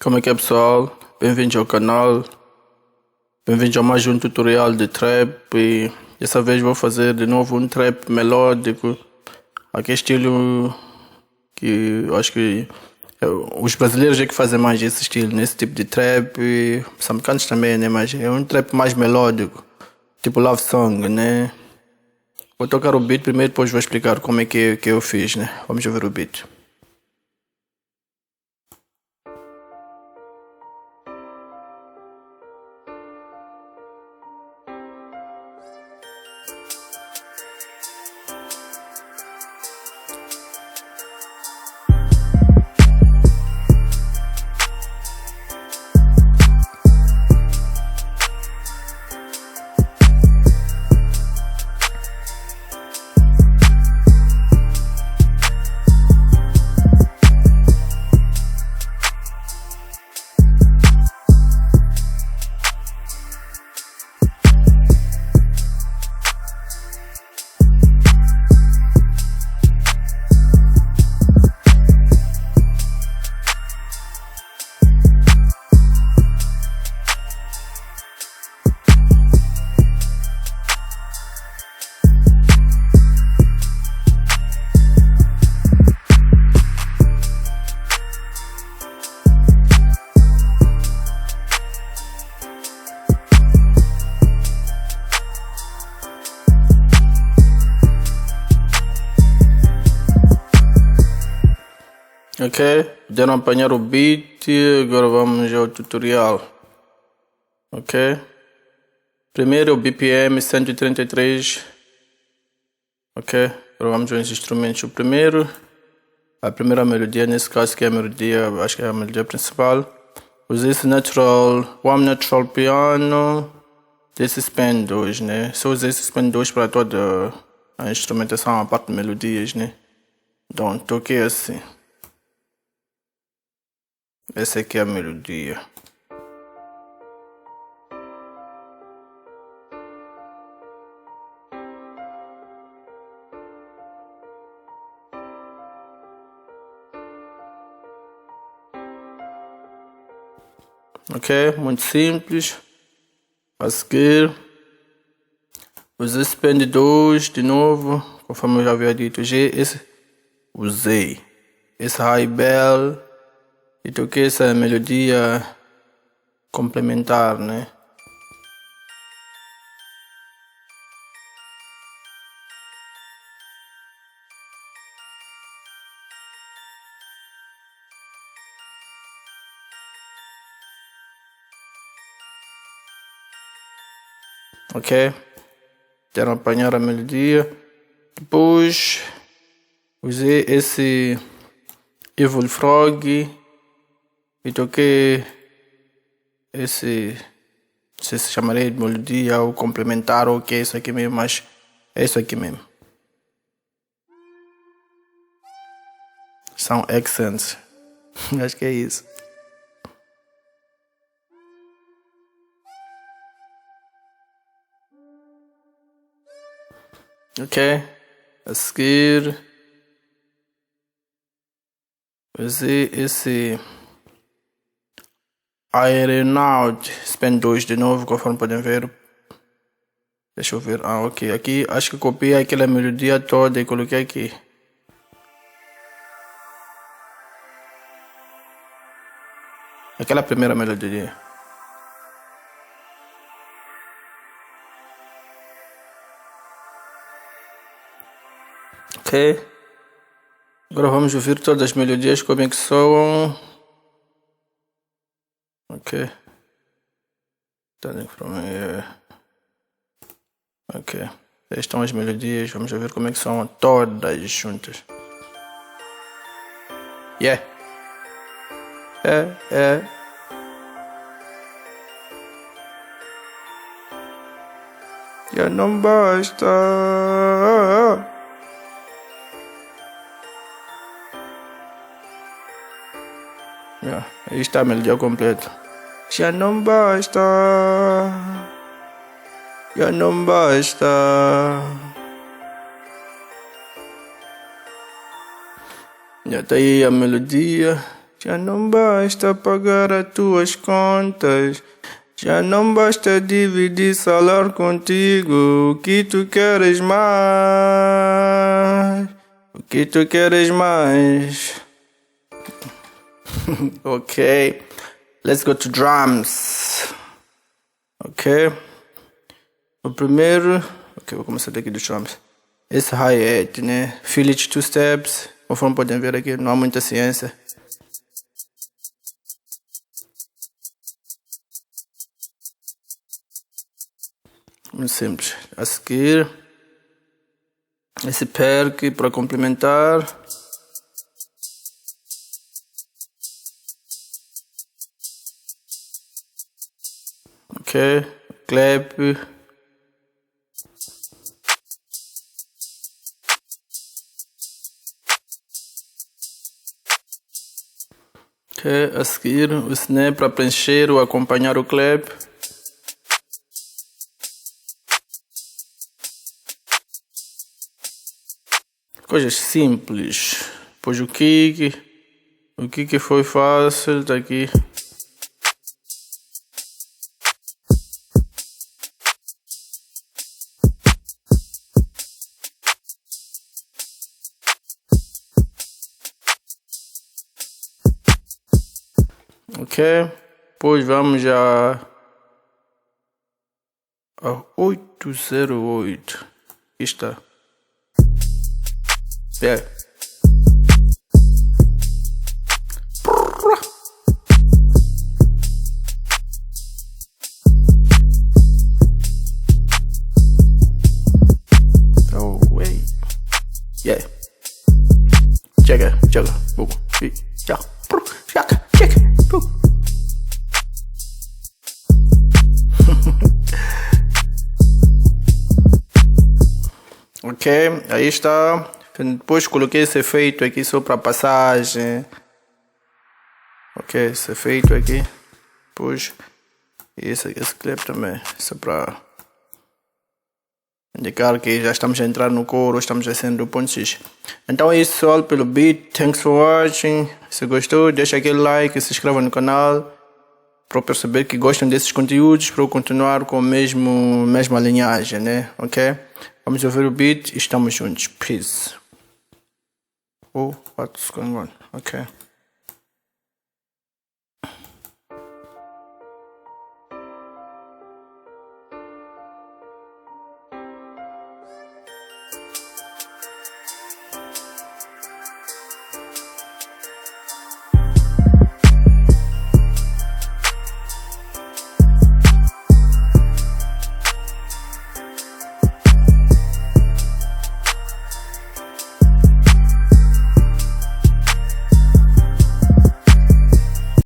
Como é que é, pessoal? Bem-vindos ao canal. Bem-vindos a mais um tutorial de trap. E dessa vez vou fazer de novo um trap melódico. Aqui é estilo que eu acho que os brasileiros é que fazem mais esse estilo, nesse tipo de trap. E os americanos também, né? Mas é um trap mais melódico, tipo love song, né? Vou tocar o beat primeiro, depois vou explicar como é que eu fiz, né? Vamos ouvir o beat. Ok, puderam apanhar o beat, agora vamos ao tutorial. Ok, primeiro o BPM 133. Ok, agora vamos aos instrumentos. O primeiro, a primeira melodia, nesse caso que é a melodia, acho que é a melodia principal. Usei esse One Natural Piano, desse Span 2, né? Só usei esse Span 2 para toda a instrumentação, a parte de melodias, né? Então, toquei assim. Essa aqui é a melodia. Ok, muito simples. A seguir, usei esse pen 2 de novo, conforme eu já havia dito. Usei esse high bell e toquei essa melodia complementar, né? Ok, quero apanhar a melodia. Depois usei esse Evil Frog e toquei esse, não sei se chamarei de melodia ou complementar ou que é isso aqui mesmo, mas é isso aqui mesmo. São accents. Acho que é isso. Ok, a seguir usei esse IREI Span 2 de novo, conforme podem ver. Deixa eu ver, ok, aqui acho que copiei aquela melodia toda e coloquei aqui. Aquela primeira melodia. Ok, agora vamos ouvir todas as melodias como é que soam. Ok, ok, estas estão as melodias, vamos ver como é que são todas juntas. Yeah. Já não basta. Aí está a melodia completa. Já não basta. Já não basta. Já está aí a melodia. Já não basta pagar as tuas contas. Já não basta dividir salário contigo. O que tu queres mais? O que tu queres mais? Ok. Let's go to drums. Ok. O primeiro... Ok, vou começar daqui dos drums. Esse hi-hat, né? Feel it 2 steps. Conforme podem ver aqui, não há muita ciência. Muito simples. A seguir, esse perk para complementar. Ok, clap. Ok, a seguir o snare para preencher ou acompanhar o clap. Coisas simples. Pois o kick foi fácil, tá aqui. Ok, pois vamos a 808. Aqui está. Yeah. Oh wait. Yeah. Chega. Boom. Já. Chega. Ok, aí está. Depois coloquei esse efeito aqui só para passagem. Ok, esse efeito aqui. Depois esse clipe também. Só para indicar que já estamos a entrar no coro, estamos a sendo do ponto X. Então é isso, pessoal, pelo beat. Thanks for watching. Se gostou, deixa aquele like, se inscreva no canal para perceber que gostam desses conteúdos, para eu continuar com a mesma linhagem, né? Ok? Vamos ouvir o beat e estamos juntos. Peace. Oh, what's going on? Okay.